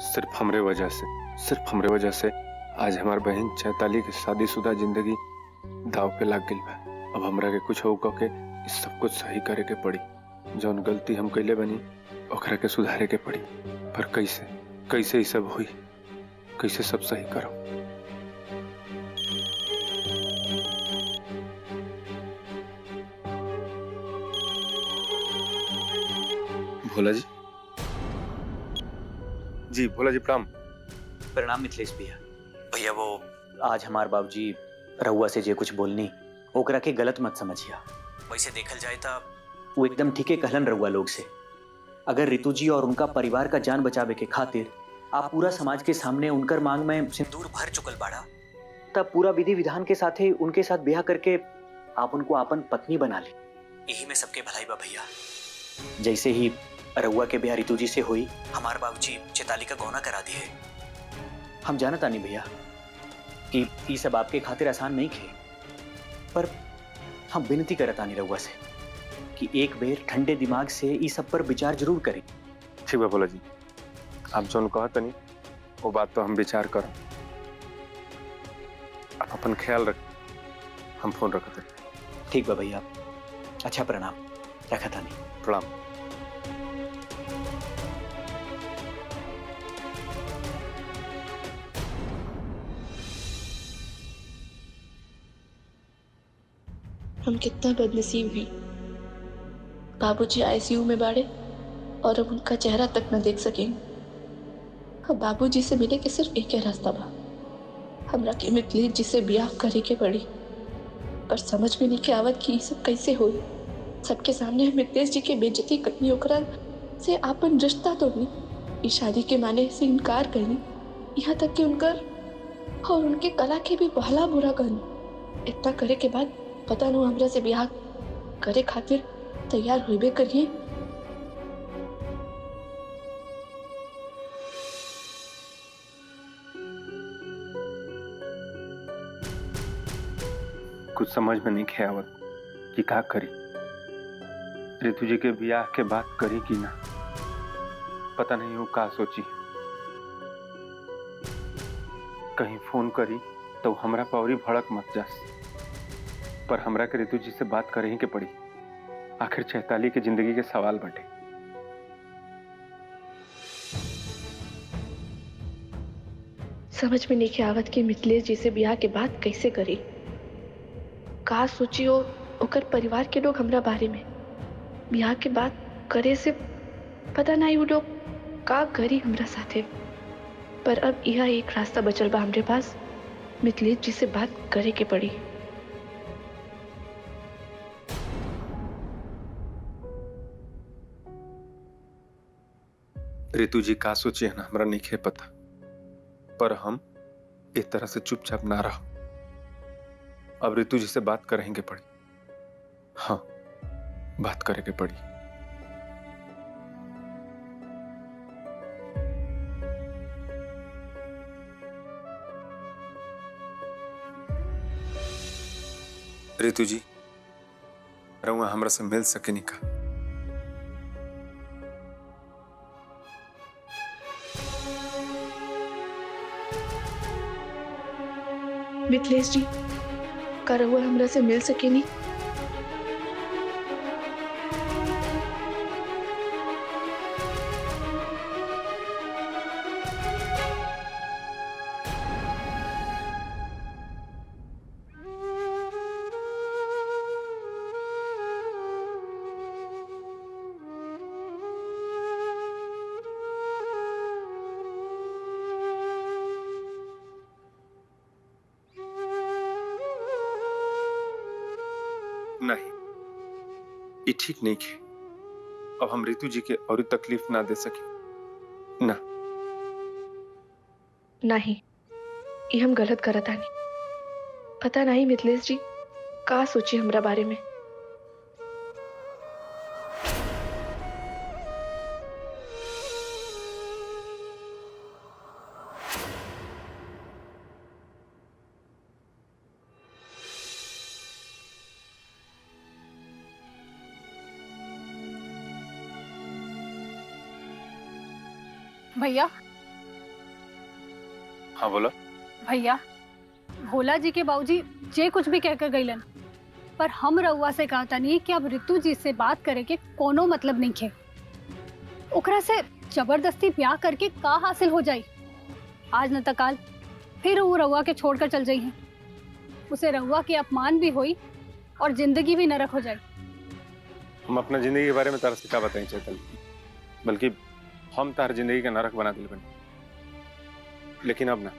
सिर्फ हमरे वजह से आज हमार बहन चैताली की शादीशुदा जिंदगी दाव पे लाग गई बा। अब हमरा के कुछ हो के इस सब कुछ सही करे के पड़ी। जौन गलती हम कैले बनी ओकरा के सुधारे के पड़ी। पर कैसे कैसे ये सब हुई, कैसे सब सही करो। भोला जी, जी भोला जी प्रणाम। प्रणाम मिथिलेश भैया। भैया वो आज हमार बाबूजी रहुआ से जे कुछ बोलनी ओकरा के गलत मत समझिया। वैसे देखल जाए तो वो एकदम ठीके कहलन रहुआ लोग से। अगर रितु जी और उनका परिवार का जान बचावे के खातिर आप पूरा समाज के सामने उनकर मांग में सिंदूर भर चुकल बाड़ा, तब पूरा विधि विधान के साथ ही उनके साथ ब्याह करके आप उनको अपन पत्नी बना ले। यही में सबके भलाई बा भैया। जैसे ही रहुआ के ब्याह रितु जी से हुई, हमार बाबूजी चैताली का गौना करा दिए। हम जानता नहीं भैया कि ये सब आपके खातिर आसान नहीं खे, पर हम विनती करता नहीं रहुआ से कि एक बेर ठंडे दिमाग से ये सब पर विचार जरूर करें। ठीक बा भोला जी, आप जौन कहत नहीं वो बात तो हम विचार करो। आप अपन ख्याल रख, हम फोन रखते। ठीक बा भैया। अच्छा प्रणाम, रखता नहीं। प्रणाम। हम कितना बदनसीब हैं। बाबूजी आईसीयू में बाड़े और अब उनका चेहरा तक न देख सकेंगे। अब बाबूजी से मिले के सिर्फ एक ही रास्ता बा, हमरा के मिथिलेश जी से ब्याह करे के पड़ी। पर समझ में नहीं के आवत कि ये सब कैसे हुई। सबके सामने मिथिलेश जी के बेइज्जती करनी, ओकरा से आपन रिश्ता तोड़नी, इस शादी के माने से इनकार करनी, यहाँ तक कि उनकर और उनके कला के भी भला बुरा करनी। इतना करे के बाद पता नहीं हमरा से ब्याह करे खातिर तैयार होइबे करिए। कुछ समझ में नहीं खे आवत कि का करी। रितु जी के ब्याह के बात करी कि ना, पता नहीं वो का सोची। कहीं फोन करी तो हमरा पौरी भड़क मत जास। पर हमरा के रितु जी से बात करे ही के पड़ी। आखिर चैताली की जिंदगी के सवाल बटे। समझ में नहीं के आवत कि मिथिलेश जी से ब्याह के बाद कैसे करी। का सोचियो ओकर परिवार के लोग हमरा बारे में। ब्याह के बाद करे से पता नहीं वो लोग का करी हमरा साथे। पर अब यह एक रास्ता बचल बा हमरे पास, मिथिलेश जी से बात करे के पड़ी। रितु जी का सोची है ना हमरा नहीं खे पता, पर हम इस तरह से चुपचाप ना रहो। अब रितु जी से बात करेंगे पड़ी। हाँ, बात करेंगे पड़ी। रितु जी, रहुआ हमरा से मिल सके नहीं का? मिथिलेश जी, का रहुआ हमरा से मिल सके नहीं? नहीं, ये ठीक नहीं है। अब हम रितु जी के और तकलीफ ना दे सके ना। नहीं, ये हम गलत करत आनी। पता नहीं मिथिलेश जी का सोची हमरा बारे में। भैया हाँ बोला। भैया भोला जी के बाबूजी जे कुछ भी कहकर गईलन, पर हम रउआ से कहता नहीं कि अब रितु जी से बात करे के कोनो मतलब नहीं खे। ओकरा से जबरदस्ती ब्याह करके का हासिल हो जाई? आज न त काल फिर वो रउआ के छोड़कर चल जाई है। उसे रउआ के अपमान भी होई और जिंदगी भी नरक हो जाए। हम अपना जिंदगी के बारे में तारा से क्या बताएं चैतल, बल्कि हम तार जिंदगी का नरक बना दिल बने। लेकिन अब ना,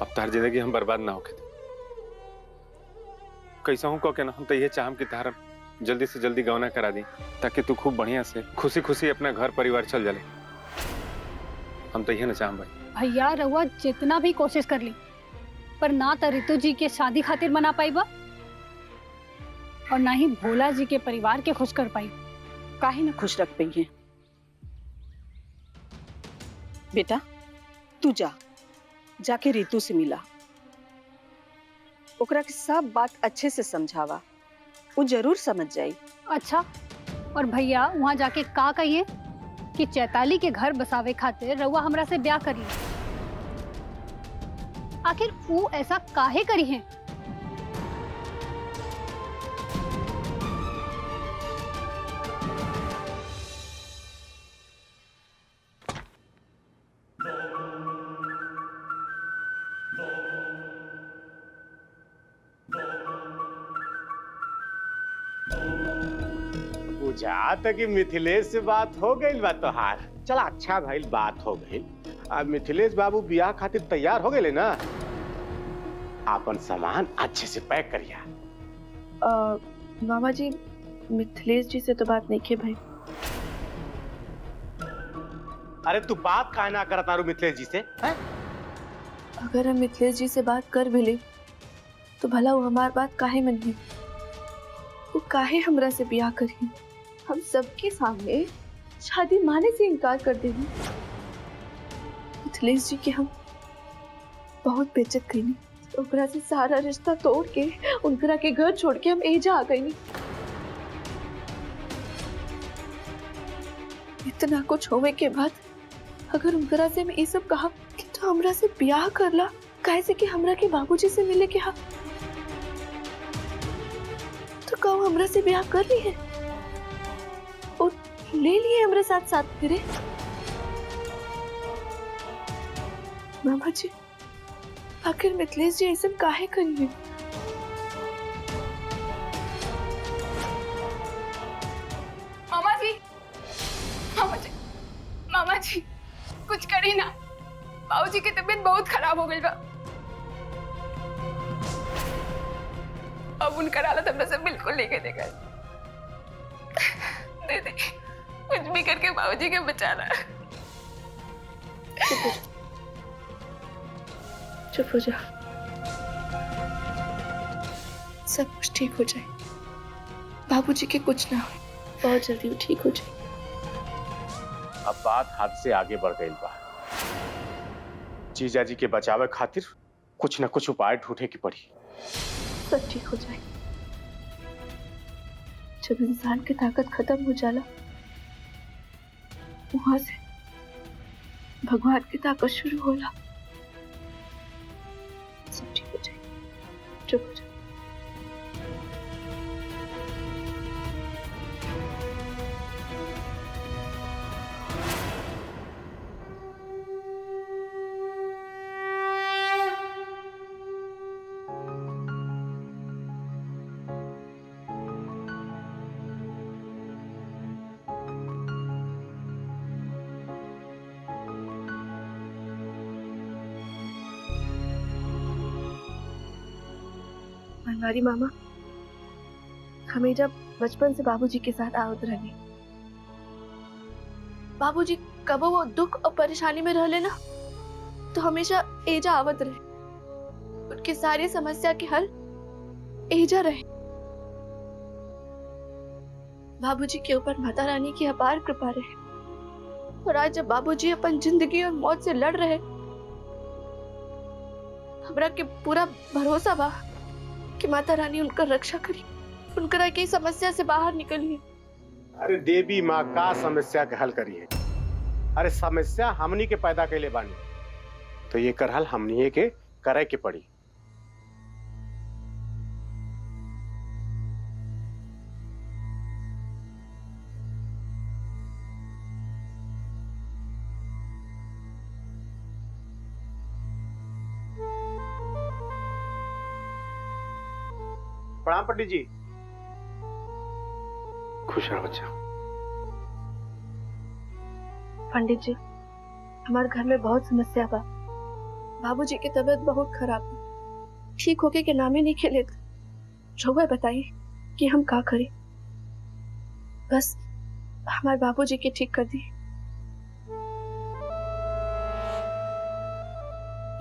अब तार जिंदगी हम बर्बाद ना होके कैसा हूं कह ना, हम तो ये चाहम कि तार जल्दी से जल्दी गौना करा दी, ताकि तू खूब बढ़िया से खुशी खुशी अपना घर परिवार चल जाले। हम तो ये ना चाहम भाई। भैया रउआ जितना भी कोशिश कर ली, पर ना तो रितु जी के शादी खातिर मना पाईबा और ना ही भोला जी के परिवार के खुश कर पाई। काहे न खुश रख पई है। बेटा तू जाके रितु से मिला, ओकरा के सब बात अच्छे से समझावा, वो जरूर समझ जाई। अच्छा, और भैया वहाँ जाके का कहिए कि चैताली के घर बसावे खातिर रउआ हमरा से ब्याह कर ली। आखिर वो ऐसा काहे करी है? पूजा तक मिथिलेश से बात हो गई बा तोहार। चला अच्छा भाई बात हो गई। अब मिथिलेश बाबू ब्याह खातिर तैयार हो गए ना, अपन सामान अच्छे से पैक करिया। मामा जी मिथिलेश जी से तो बात नहीं की भाई। अरे तू बात काहे ना करत तारू मिथिलेश जी से है? अगर हम मिथिलेश जी से बात कर भी ले तो भला वो हमार बात काहे मनी, वो काहे हमरा से ब्याह करी। हम सबके सामने शादी माने से इनकार कर देंगे। मिथिलेश जी के हम बहुत बेइज्जत कईनी, ओकरा से सारा रिश्ता तोड़ के उनकरा के घर छोड़ के हम एजा आ गईनी। इतना कुछ होवे के बाद अगर उनकरा से मैं ये सब कहा कि तो हमरा से ब्याह करला, काहे से कि हमरा के बाबूजी से मिले के हा, तो कहो हमरा से ब्याह कर ली है और ले लिए हमरा साथ साथ फिरे। मामा जी आखिर मिथिलेश जी ऐसा काहे करिए? मामा जी, मामा जी, मामा जी कुछ करी ना, बाबूजी की तबीयत बहुत खराब हो गई बा। अब उनका हालत हमरा से बिल्कुल नहीं के देगा। दीदी कुछ भी करके बाबूजी के बचाना। चुप हो जा, सब कुछ ठीक हो जाए। बाबूजी के कुछ ना हो, बहुत जल्दी वो ठीक हो जाए। अब बात हाथ से आगे बढ़ गई बा। जीजा जी के बचावे खातिर कुछ न कुछ उपाय ढूंढे की पड़ी। सब ठीक हो जाए। जब इंसान की ताकत खत्म हो जाला, वहां से भगवान की ताकत शुरू होला। सब ठीक हो जाए, चुप हो जाए। हमारी मामा हमें जब बचपन से बाबूजी के साथ आवत रहे, बाबूजी कब वो दुख और परेशानी में रह लेना तो हमेशा एजा आवत रहे। उनकी सारी समस्या के हल एजा रहे। बाबूजी के ऊपर माता रानी की अपार कृपा रहे। और आज जब बाबूजी अपन जिंदगी और मौत से लड़ रहे, हमरा के पूरा भरोसा बा कि माता रानी उनका रक्षा करी, उनकरा की समस्या से बाहर निकली। अरे देवी माँ का समस्या के हल करी है। अरे समस्या हमनी के पैदा कैले बानी, तो ये करहल हमनी के करे के पड़ी। प्रणाम पंडित जी। खुश रहो बच्चा। पंडित जी, हमारे घर में बहुत समस्या बा। बाबूजी की तबीयत बहुत खराब है, ठीक होके के नामे नहीं खेले। रहुआ बताइए कि हम का करें। बस हमारे बाबूजी के ठीक कर दी।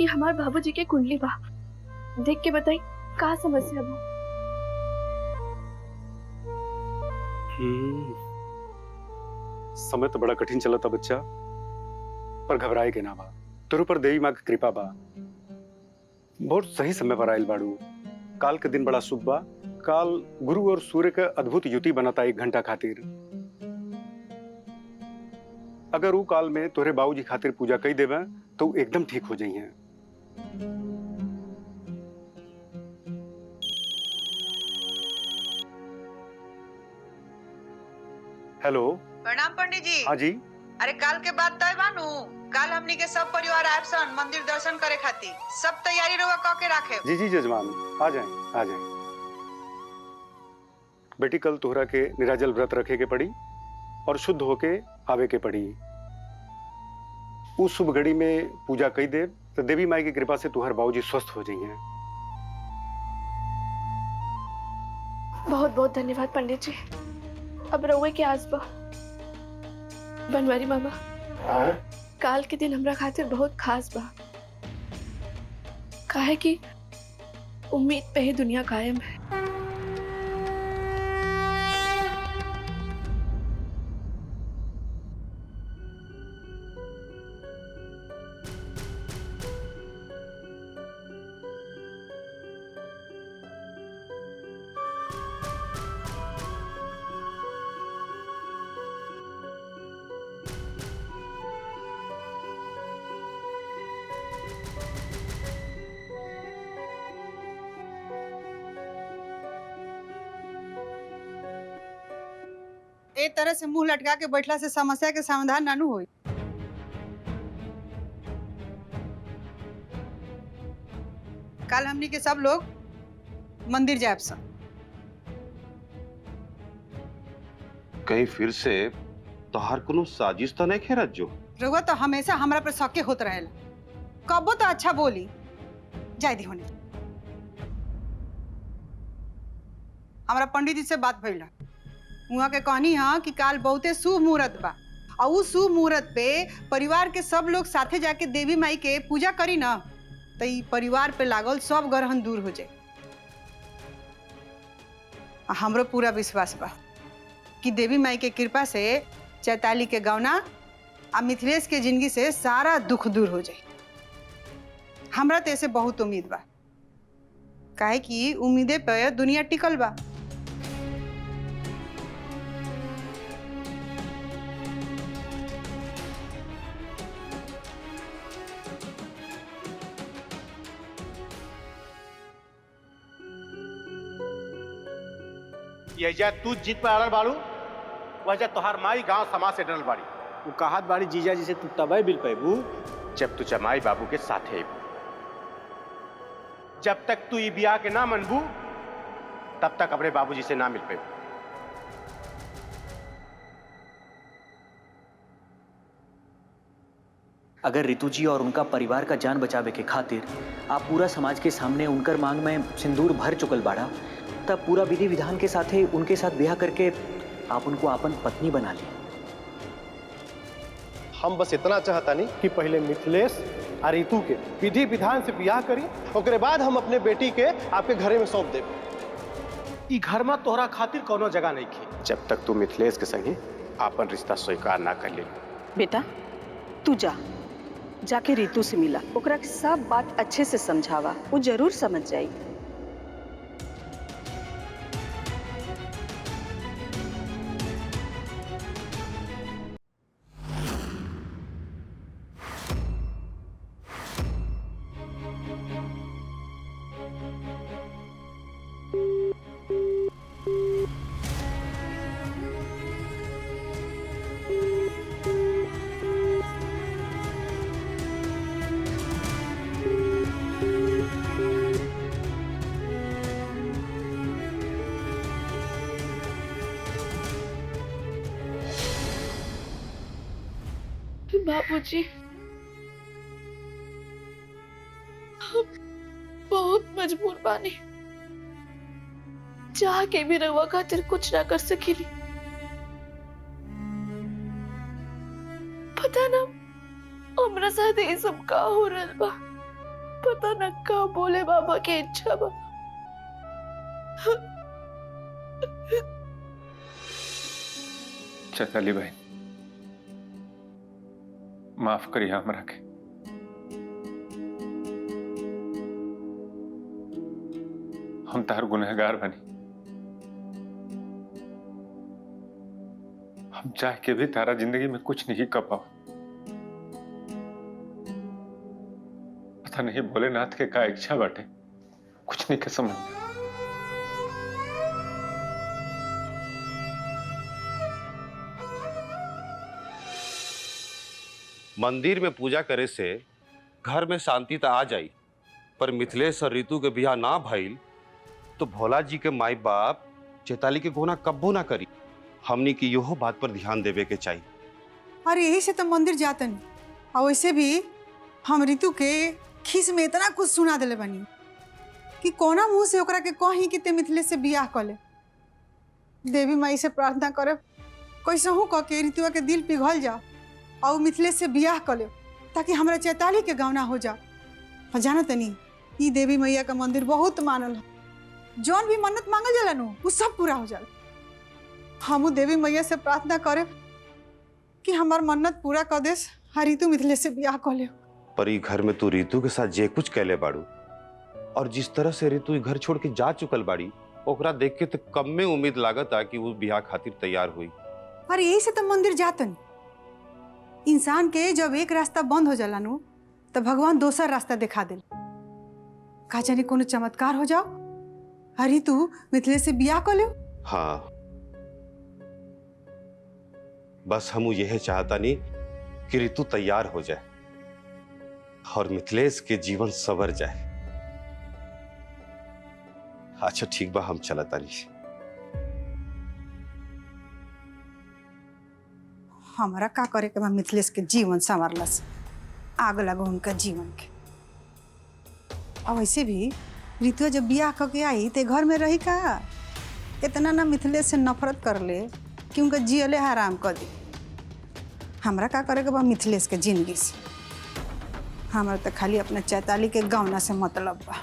ये हमारे बाबूजी के कुंडली बा, देख के बताइए का समस्या बा। समय तो बड़ा कठिन चला था बच्चा, पर घबराए के ना बा। तेरे ऊपर देवी माँ की कृपा बा। बहुत सही समय पर आयल बाड़ू। काल के दिन बड़ा शुभ बा। काल गुरु और सूर्य का अद्भुत युति बनता 1 घंटा खातिर। अगर वो काल में तोरे बाबूजी खातिर पूजा कई देवे तो एकदम ठीक हो जाइए। हेलो। प्रणाम पंडित जी। हाँ जी। अरे काल के बाद तय बानू, काल हमनी के सब परिवार आए सन मंदिर दर्शन करे खातिर। सब तैयारी रहुआ क के रखे। जी जी जजमान, आ जाए आ जाए। बेटी कल तोहरा के निराजल व्रत रखे के पड़ी और शुद्ध होके आवे के पड़ी। उस शुभ घड़ी में पूजा कई देव तो देवी माई की कृपा से तुहर बाबूजी स्वस्थ हो जाइए। बहुत बहुत धन्यवाद पंडित जी। अब रहुए के आस बा। बनवारी मामा, काल के दिन हमरा खातिर बहुत खास बा। काहे कि उम्मीद पे ही दुनिया कायम है। ए तरह से मुंह लटका के बैठला से समस्या के समाधान नानू होई। कल हमनी के सब लोग मंदिर जाब सन। कहीं फिर से तोहार कोनो साजिश तो नहीं खेरत जो? रहुआ तो हमेशा हमरा पर शौके होत रहेला। कबो तो अच्छा बोली जाय दी होने। हमरा पंडित जी से बात भइला। उहाँ के कहनी हाँ कि काल बहुते शुभ मुहूर्त बा और उस शुभ मुहूर्त पे परिवार के सब लोग साथे जाके देवी माई के पूजा करी ना तो ई परिवार पे लागल सब ग्रहण दूर हो जाए। हमरो पूरा विश्वास बा कि देवी माई के कृपा से चैताली के गौना आ मिथिलेश के जिंदगी से सारा दुख दूर हो जाए। हमरा तो ऐसे बहुत उम्मीद बा, काहे कि उम्मीदे पे दुनिया टिकल बा। यजा तू जीत पे अड़ल बाड़ू, वजह तोहार माई गांव समाज से डरल बाड़ी। वो कहत बाड़ी जीजा जी से तू तबे बिल पैबू जब तू जमाई बाबू के साथे अबू। जब तक तू ई बियाह के ना मनबू तब तक अपने बाबूजी से ना मिल पेबू। अगर रितु जी और उनका परिवार का जान बचावे के खातिर आप पूरा समाज के सामने उनकर मांग में सिंदूर भर चुकल बाड़ा, तब पूरा विधि विधान के साथ उनके साथ ब्याह करके आप उनको अपन पत्नी बना ली। हम बस इतना चाहता नहीं कि पहले मिथिलेश और रितु के विधि विधान से ब्याह करी, उसके बाद हम अपने बेटी के आपके घरे में सौंप देब। ई घर में तोहरा खातिर कोनो जगह नहीं थी जब तक तू मिथिलेश के संगे अपन रिश्ता स्वीकार ना कर ले। बेटा तू जाके रितु से मिला, ओकरा के सब बात अच्छे से समझावा, वो जरूर समझ जाएगी। बाबूजी, हम बहुत मजबूर बानी, चाह के भी रउआ खातिर कुछ ना कर सकीली। पता ना हमरा साथ ये सब का हो रहल बा, पता ना का बोले बाबा के इच्छा बा। चैताली बहन, माफ करिए हमरा के। हम तार गुनहगार बनी। हम चाह के भी तारा जिंदगी में कुछ नहीं कर पाओ। पता नहीं भोलेनाथ के का इच्छा बाटे, कुछ नहीं के समझ में। मंदिर में पूजा करे से घर में शांति तो आ जाई, पर मिथिलेश और ऋतु के बियाह ना भइल तो भोला जी के माई बाप चैताली के गोना कब्बो ना करी। हमनी की योहो बात पर ध्यान देवे के चाहिए। और यही से तो मंदिर जातन। और वैसे भी हम ऋतु के खीस में इतना कुछ सुना दिले बनी कि कोना मुंह से ओकरा के कहीं कि ते मिथिलेश से बियाह कर ले। देवी माई से प्रार्थना करे कैसे हूँ कह के ऋतुआ के दिल पिघल जा और मिथिलेश से बियाह कर ले, ताकि हमारा चैताली के गौना हो जा। और जाना तनी ई देवी मैया का मंदिर बहुत मानल है, जौन भी मन्नत मांगल जाला नु वो सब पूरा हो जाला। हमू देवी मैया से प्रार्थना करे कि हमार मन्नत पूरा कर देस, हर ऋतु मिथिलेश से बियाह कर ले। पर ई घर में तू ऋतु के साथ जे कुछ कहले बाड़ू और जिस तरह से ऋतु घर छोड़ के जा चुकल बाड़ी, ओकरा देख के तो कम में उम्मीद लागत आ कि वो बियाह खातिर तैयार हुई। और यही से तो मंदिर जातन। इंसान के जब एक रास्ता बंद हो जाला नु तो भगवान दूसरा रास्ता दिखा दे। का जाने कोनो चमत्कार हो जाओ, हरी तू मिथिलेश से बियाह कर ले। हाँ, बस हम यह चाहता नहीं कि ऋतु तैयार हो जाए और मिथिलेश के जीवन संवर जाए। अच्छा ठीक बा, हम चलता नहीं। हमारा का करे के बा मिथिलेश के जीवन संवारला से, आग लगो उनका जीवन के। और वैसे भी ऋतु जब बियाह करके आई ते घर में रही का, इतना ना मिथिलेश से नफरत कर ले कि उनका जियले हराम कर दी। हमरा का करे के बा मिथिलेश के जिंदगी से, हमारा तो खाली अपना चैताली के गौना से मतलब बा।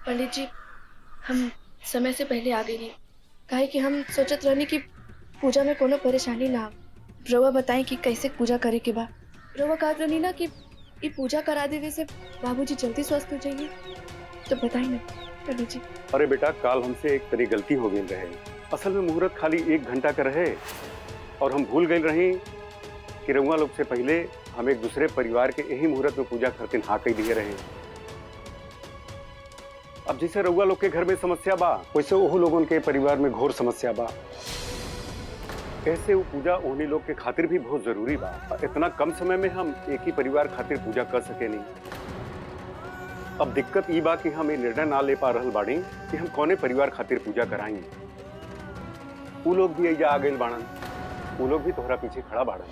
पंडित जी, हम समय से पहले आ गई नहीं, काहे कि हम सोचत रहनी कि पूजा में कोनो परेशानी ना हो। रउआ बताएं कि कैसे पूजा करे के बा। रउआ कहत रहनी ना कि ये पूजा करा देवे से बाबूजी जल्दी स्वस्थ हो जाएंगे, तो बताई ना पंडित जी। अरे बेटा, काल हमसे एक तरी गलती हो गई रहे। असल में मुहूर्त खाली 1 घंटा का रहे और हम भूल गए रही कि रउआ लोग से पहले हम एक दूसरे परिवार के यही मुहूर्त में पूजा करते हाँ कही दिए रहे। अब जैसे रउआ लोग के घर में समस्या बा, वैसे वो लोगों के परिवार में घोर समस्या बा। ऐसे वो पूजा उन्हीं लोग के खातिर भी बहुत जरूरी बा। इतना कम समय में हम एक ही परिवार खातिर पूजा कर सके नहीं। अब दिक्कत ये बा कि हम ये निर्णय ना ले पा रहल बाड़ी कि हम कौने परिवार खातिर पूजा कराएंगे। वो लोग भी आ गए बाड़न, वो लोग भी तोहरा पीछे खड़ा बाड़न।